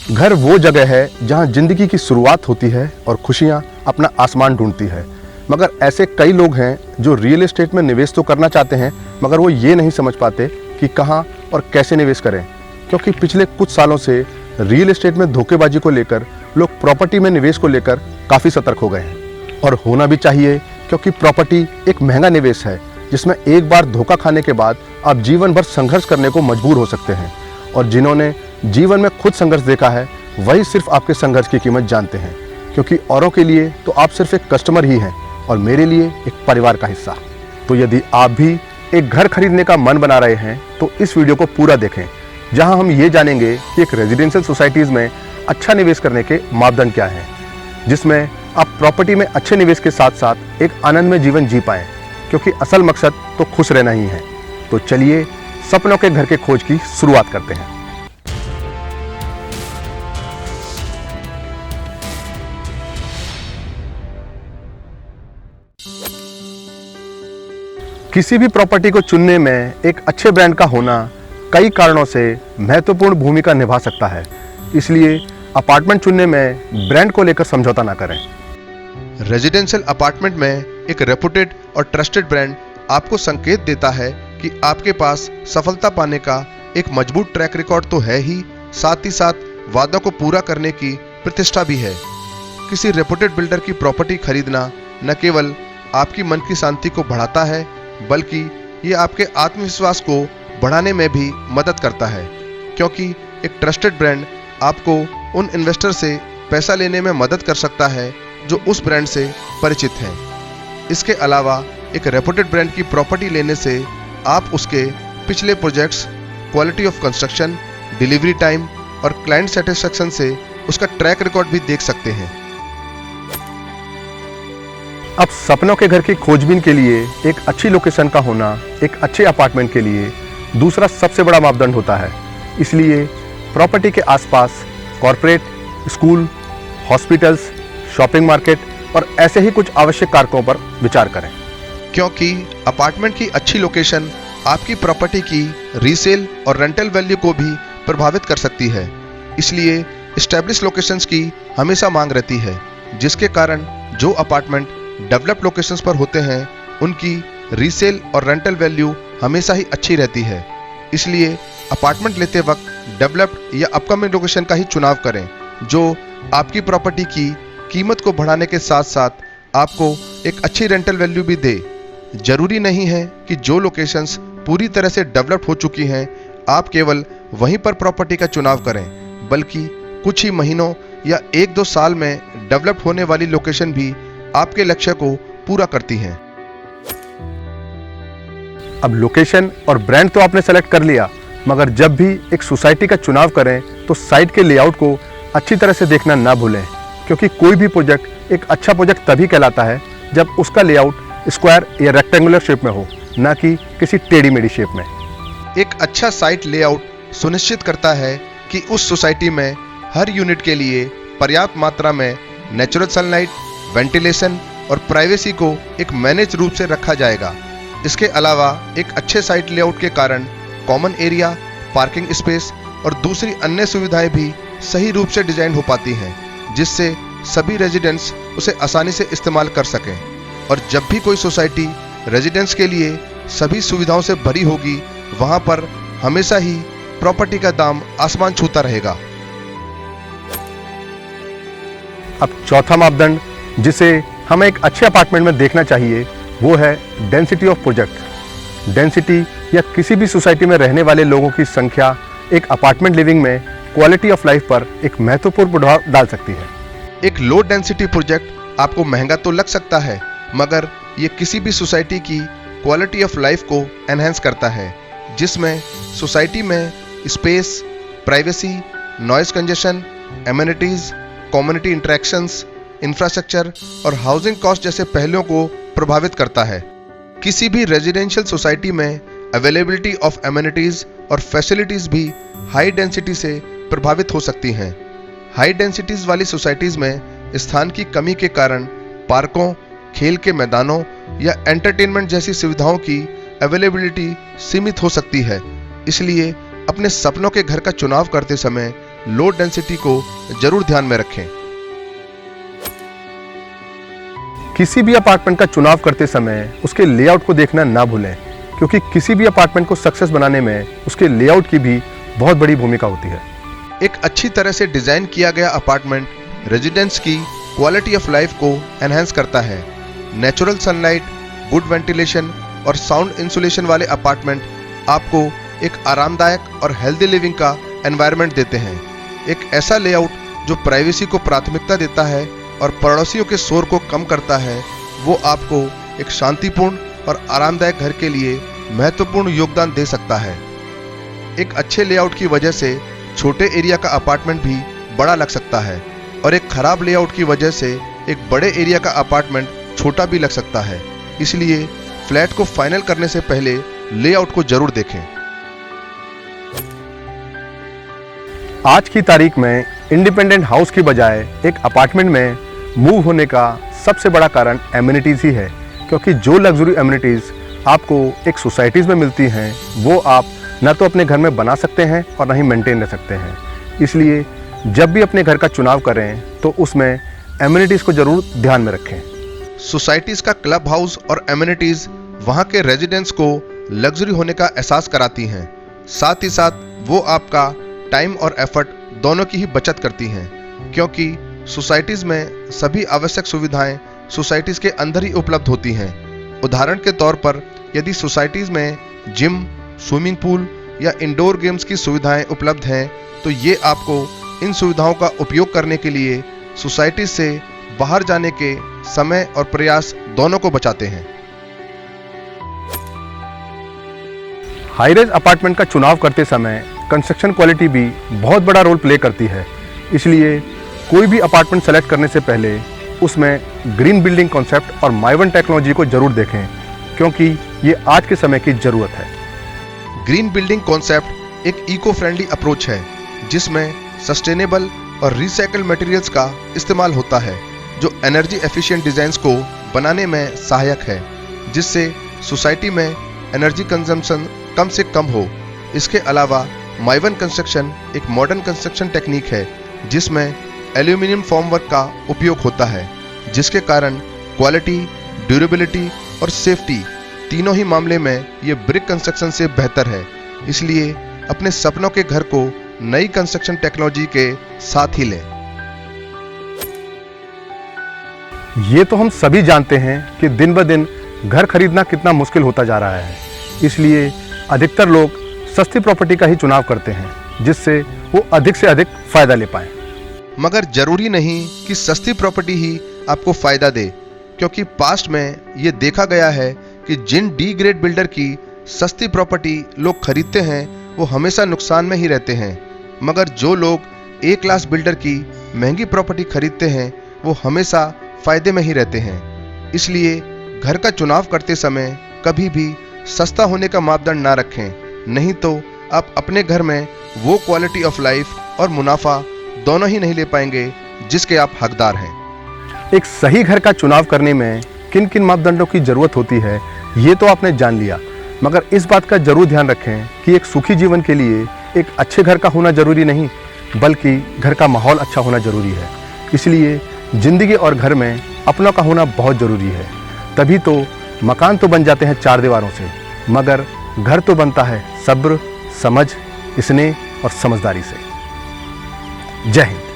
घर वो जगह है जहां जिंदगी की शुरुआत होती है और खुशियां अपना आसमान ढूंढती है। मगर ऐसे कई लोग हैं जो रियल एस्टेट में निवेश तो करना चाहते हैं, मगर वो ये नहीं समझ पाते कि कहां और कैसे निवेश करें, क्योंकि पिछले कुछ सालों से रियल एस्टेट में धोखेबाजी को लेकर लोग प्रॉपर्टी में निवेश को लेकर काफ़ी सतर्क हो गए हैं। और होना भी चाहिए, क्योंकि प्रॉपर्टी एक महंगा निवेश है जिसमें एक बार धोखा खाने के बाद आप जीवन भर संघर्ष करने को मजबूर हो सकते हैं। और जिन्होंने जीवन में खुद संघर्ष देखा है वही सिर्फ आपके संघर्ष की कीमत जानते हैं, क्योंकि औरों के लिए तो आप सिर्फ एक कस्टमर ही हैं और मेरे लिए एक परिवार का हिस्सा। तो यदि आप भी एक घर खरीदने का मन बना रहे हैं तो इस वीडियो को पूरा देखें, जहां हम ये जानेंगे कि एक रेजिडेंशियल सोसाइटीज़ में अच्छा निवेश करने के मापदंड क्या हैं, जिसमें आप प्रॉपर्टी में अच्छे निवेश के साथ साथ एक आनंदमय जीवन जी पाएं, क्योंकि असल मकसद तो खुश रहना ही है। तो चलिए सपनों के घर के खोज की शुरुआत करते हैं। किसी भी प्रॉपर्टी को चुनने में एक अच्छे ब्रांड का होना कई कारणों से महत्वपूर्ण भूमिका निभा सकता है, इसलिए अपार्टमेंट चुनने में ब्रांड को लेकर समझौता ना करें। रेजिडेंशियल अपार्टमेंट में एक रेपुटेड और ट्रस्टेड ब्रांड आपको संकेत देता है कि आपके पास सफलता पाने का एक मजबूत ट्रैक रिकॉर्ड तो है ही, साथ ही साथ वादों को पूरा करने की प्रतिष्ठा भी है। किसी रेपुटेड बिल्डर की प्रॉपर्टी खरीदना न केवल आपकी मन की शांति को बढ़ाता है, बल्कि ये आपके आत्मविश्वास को बढ़ाने में भी मदद करता है, क्योंकि एक ट्रस्टेड ब्रांड आपको उन इन्वेस्टर से पैसा लेने में मदद कर सकता है जो उस ब्रांड से परिचित हैं। इसके अलावा एक रेपुटेड ब्रांड की प्रॉपर्टी लेने से आप उसके पिछले projects, quality of construction, delivery time और क्लाइंट सेटिस्फैक्शन से उसका ट्रैक रिकॉर्ड भी देख सकते हैं। अब सपनों के घर की खोजबीन के लिए एक अच्छी लोकेशन का होना एक अच्छे अपार्टमेंट के लिए दूसरा सबसे बड़ा मापदंड होता है। इसलिए प्रॉपर्टी के आसपास corporate, school, hospitals, shopping market और ऐसे ही कुछ आवश्यक कारकों पर विचार करें, क्योंकि अपार्टमेंट की अच्छी लोकेशन आपकी प्रॉपर्टी की रीसेल और रेंटल वैल्यू को भी प्रभावित कर सकती है। इसलिए एस्टैब्लिश लोकेशंस की हमेशा मांग रहती है, जिसके कारण जो अपार्टमेंट डेवलप्ड लोकेशंस पर होते हैं उनकी रीसेल और रेंटल वैल्यू हमेशा ही अच्छी रहती है। इसलिए अपार्टमेंट लेते वक्त डेवलप्ड या अपकमिंग लोकेशन का ही चुनाव करें, जो आपकी प्रॉपर्टी की कीमत को बढ़ाने के साथ साथ आपको एक अच्छी रेंटल वैल्यू भी दे। जरूरी नहीं है कि जो लोकेशंस पूरी तरह से डेवलप्ड हो चुकी हैं आप केवल वहीं पर प्रॉपर्टी का चुनाव करें, बल्कि कुछ ही महीनों या 1-2 साल में डेवलप होने वाली लोकेशन भी आपके लक्ष्य को पूरा करती हैं। अब लोकेशन और ब्रांड तो आपने सेलेक्ट कर लिया, मगर जब भी एक सोसाइटी का चुनाव करें तो साइट के लेआउट को अच्छी तरह से देखना ना भूलें, क्योंकि कोई भी प्रोजेक्ट एक अच्छा प्रोजेक्ट तभी कहलाता है जब उसका लेआउट स्क्वायर या रेक्टेंगुलर शेप में हो, ना कि किसी टेढ़ी मेढ़ी शेप में। एक अच्छा साइट लेआउट सुनिश्चित करता है कि उस सोसाइटी में हर यूनिट के लिए पर्याप्त मात्रा में नेचुरल सनलाइट, वेंटिलेशन और प्राइवेसी को एक मैनेज रूप से रखा जाएगा। इसके अलावा एक अच्छे साइट लेआउट के कारण कॉमन एरिया, पार्किंग स्पेस और दूसरी अन्य सुविधाएं भी सही रूप से डिजाइन हो पाती हैं, जिससे सभी रेजिडेंट्स उसे आसानी से इस्तेमाल कर सकें। और जब भी कोई सोसाइटी रेजिडेंट्स के लिए सभी सुविधाओं से भरी होगी, वहां पर हमेशा ही प्रॉपर्टी का दाम आसमान छूता रहेगा। अब चौथा मापदंड जिसे हमें एक अच्छे अपार्टमेंट में देखना चाहिए वो है डेंसिटी ऑफ प्रोजेक्ट। डेंसिटी या किसी भी सोसाइटी में रहने वाले लोगों की संख्या एक अपार्टमेंट लिविंग में क्वालिटी ऑफ लाइफ पर एक महत्वपूर्ण प्रभाव डाल सकती है। एक लो डेंसिटी प्रोजेक्ट आपको महंगा तो लग सकता है, मगर ये किसी भी सोसाइटी की क्वालिटी ऑफ लाइफ को एनहेंस करता है, जिसमें सोसाइटी में space, privacy, noise congestion, amenities, community interactions, infrastructure और हाउसिंग कॉस्ट जैसे पहलुओं को प्रभावित करता है। किसी भी रेजिडेंशियल सोसाइटी में अवेलेबिलिटी ऑफ एमिनिटीज और फैसिलिटीज भी हाई डेंसिटी से प्रभावित हो सकती हैं। हाई डेंसिटीज वाली सोसाइटीज में स्थान की कमी के कारण पार्कों, खेल के मैदानों या एंटरटेनमेंट जैसी सुविधाओं की अवेलेबिलिटी सीमित हो सकती है। इसलिए अपने सपनों के घर का चुनाव करते समय लो डेंसिटी को जरूर ध्यान में रखें। किसी भी अपार्टमेंट का चुनाव करते समय उसके लेआउट को देखना ना भूलें, क्योंकि किसी भी अपार्टमेंट को सक्सेस बनाने में उसके लेआउट की भी बहुत बड़ी भूमिका होती है। एक अच्छी तरह से डिजाइन किया गया अपार्टमेंट रेजिडेंट्स की क्वालिटी ऑफ लाइफ को एनहांस करता है। नेचुरल सनलाइट, गुड वेंटिलेशन और साउंड इंसुलेशन वाले अपार्टमेंट आपको एक आरामदायक और हेल्दी लिविंग का एनवायरनमेंट देते हैं। एक ऐसा लेआउट जो प्राइवेसी को प्राथमिकता देता है और पड़ोसियों के शोर को कम करता है, वो आपको एक शांतिपूर्ण और आरामदायक घर के लिए महत्वपूर्ण योगदान दे सकता है। एक अच्छे लेआउट की वजह से छोटे एरिया का अपार्टमेंट भी बड़ा लग सकता है और एक खराब लेआउट की वजह से एक बड़े एरिया का अपार्टमेंट छोटा भी लग सकता है। इसलिए फ्लैट को फाइनल करने से पहले लेआउट को जरूर देखें। आज की तारीख में इंडिपेंडेंट हाउस की बजाय एक अपार्टमेंट में मूव होने का सबसे बड़ा कारण एमिनिटीज़ ही है, क्योंकि जो लग्जरी एमिनिटीज़ आपको एक सोसाइटीज़ में मिलती हैं वो आप ना तो अपने घर में बना सकते हैं और ना ही मेंटेन रख सकते हैं। इसलिए जब भी अपने घर का चुनाव करें तो उसमें एमिनिटीज़ को ज़रूर ध्यान में रखें। सोसाइटीज का क्लब हाउस और एमिनिटीज वहां के रेजिडेंट्स को लग्जरी होने का एहसास कराती हैं। साथ ही साथ वो आपका टाइम और एफर्ट दोनों की ही बचत करती हैं, क्योंकि सोसाइटीज में सभी आवश्यक सुविधाएं सोसाइटीज के अंदर ही उपलब्ध होती हैं। उदाहरण के तौर पर यदि सोसाइटीज में जिम, स्विमिंग पूल या इंडोर गेम्स की सुविधाएं उपलब्ध हैं तो ये आपको इन सुविधाओं का उपयोग करने के लिए सोसाइटी से बाहर जाने के समय और प्रयास दोनों को बचाते हैं। हाई रेज अपार्टमेंट का चुनाव करते समय कंस्ट्रक्शन क्वालिटी भी बहुत बड़ा रोल प्ले करती है। इसलिए कोई भी अपार्टमेंट सेलेक्ट करने से पहले उसमें ग्रीन बिल्डिंग कॉन्सेप्ट और माइवन टेक्नोलॉजी को जरूर देखें, क्योंकि ये आज के समय की जरूरत है। ग्रीन बिल्डिंग कॉन्सेप्ट एक इको फ्रेंडली अप्रोच है जिसमें सस्टेनेबल और रिसाइकल मटेरियल्स का इस्तेमाल होता है, जो एनर्जी एफिशिएंट डिजाइन्स को बनाने में सहायक है, जिससे सोसाइटी में एनर्जी कंजम्पशन कम से कम हो। इसके अलावा माइवन कंस्ट्रक्शन एक मॉडर्न कंस्ट्रक्शन टेक्निक है जिसमें एल्यूमिनियम फॉर्मवर्क का उपयोग होता है, जिसके कारण क्वालिटी, ड्यूरेबिलिटी और सेफ्टी तीनों ही मामले में ये ब्रिक कंस्ट्रक्शन से बेहतर है। इसलिए अपने सपनों के घर को नई कंस्ट्रक्शन टेक्नोलॉजी के साथ ही लें। ये तो हम सभी जानते हैं कि दिन ब दिन घर खरीदना कितना मुश्किल होता जा रहा है। इसलिए अधिकतर लोग सस्ती प्रॉपर्टी का ही चुनाव करते हैं, जिससे वो अधिक से अधिक फायदा ले पाएं। मगर जरूरी नहीं कि सस्ती प्रॉपर्टी ही आपको फायदा दे, क्योंकि पास्ट में ये देखा गया है कि जिन डी ग्रेड बिल्डर की सस्ती प्रॉपर्टी लोग खरीदते हैं वो हमेशा नुकसान में ही रहते हैं, मगर जो लोग ए क्लास बिल्डर की महंगी प्रॉपर्टी खरीदते हैं वो हमेशा फायदे में ही रहते हैं। इसलिए घर का चुनाव करते समय कभी भी सस्ता होने का मापदंड ना रखें, नहीं तो आप अपने घर में वो क्वालिटी ऑफ लाइफ और मुनाफा दोनों ही नहीं ले पाएंगे जिसके आप हकदार हैं। एक सही घर का चुनाव करने में किन किन मापदंडों की जरूरत होती है ये तो आपने जान लिया, मगर इस बात का जरूर ध्यान रखें कि एक सुखी जीवन के लिए एक अच्छे घर का होना जरूरी नहीं, बल्कि घर का माहौल अच्छा होना जरूरी है। इसलिए जिंदगी और घर में अपनों का होना बहुत जरूरी है। तभी तो मकान तो बन जाते हैं चार दीवारों से, मगर घर तो बनता है सब्र, समझ, स्नेह और समझदारी से। जय हिंद।